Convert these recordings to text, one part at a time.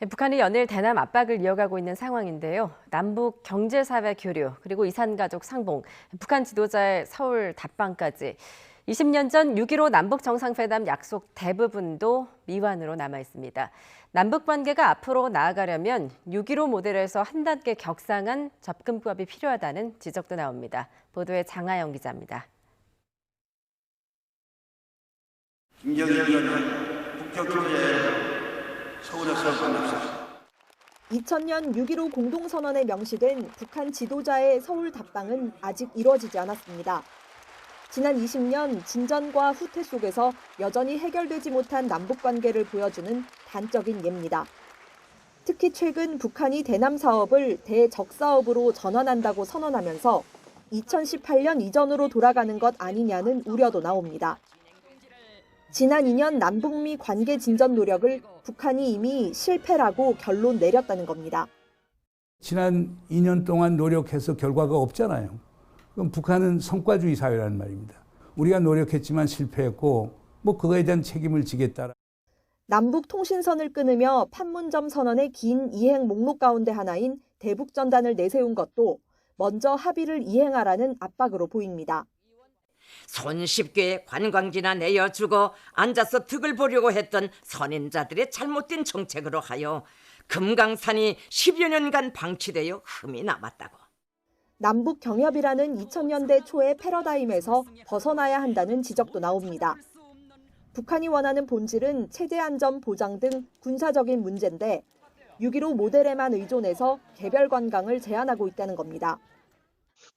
북한이 연일 대남 압박을 이어가고 있는 상황인데요. 남북 경제사회 교류, 그리고 이산가족 상봉, 북한 지도자의 서울 답방까지 20년 전 6.15 남북 정상회담 약속 대부분도 미완으로 남아 있습니다. 남북 관계가 앞으로 나아가려면 6.15 모델에서 한 단계 격상한 접근법이 필요하다는 지적도 나옵니다. 보도에 장하영 기자입니다. 김정일 위원장 북핵 교제에 서울에서 만납시다. 2000년 6.15 공동선언에 명시된 북한 지도자의 서울 답방은 아직 이루어지지 않았습니다. 지난 20년 진전과 후퇴 속에서 여전히 해결되지 못한 남북관계를 보여주는 단적인 예입니다. 특히 최근 북한이 대남 사업을 대적사업으로 전환한다고 선언하면서 2018년 이전으로 돌아가는 것 아니냐는 우려도 나옵니다. 지난 2년 남북미 관계 진전 노력을 북한이 이미 실패라고 결론 내렸다는 겁니다. 지난 2년 동안 노력해서 결과가 없잖아요. 그럼 북한은 성과주의 사회라는 말입니다. 우리가 노력했지만 실패했고 그거에 대한 책임을 지겠다. 남북 통신선을 끊으며 판문점 선언의 긴 이행 목록 가운데 하나인 대북전단을 내세운 것도 먼저 합의를 이행하라는 압박으로 보입니다. 손쉽게 관광지나 내어주고 앉아서 득을 보려고 했던 선인자들의 잘못된 정책으로 하여 금강산이 10여 년간 방치되어 흠이 남았다고. 남북 경협이라는 2000년대 초의 패러다임에서 벗어나야 한다는 지적도 나옵니다. 북한이 원하는 본질은 체제 안전 보장 등 군사적인 문제인데 6.15 모델에만 의존해서 개별 관광을 제한하고 있다는 겁니다.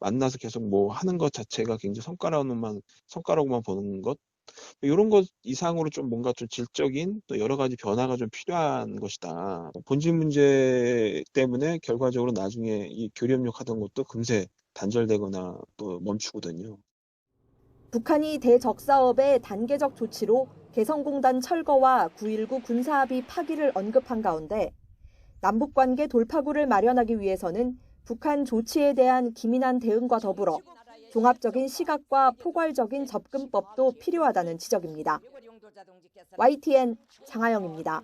만나서 계속 하는 것 자체가 굉장히 성과라고만 보는 것, 이런 것 이상으로 좀 뭔가 좀 질적인 또 여러 가지 변화가 좀 필요한 것이다. 본질 문제 때문에 결과적으로 나중에 이 교류협력 하던 것도 금세 단절되거나 또 멈추거든요. 북한이 대적사업의 단계적 조치로 개성공단 철거와 9.19 군사합의 파기를 언급한 가운데 남북관계 돌파구를 마련하기 위해서는 북한 조치에 대한 기민한 대응과 더불어 종합적인 시각과 포괄적인 접근법도 필요하다는 지적입니다. YTN 장하영입니다.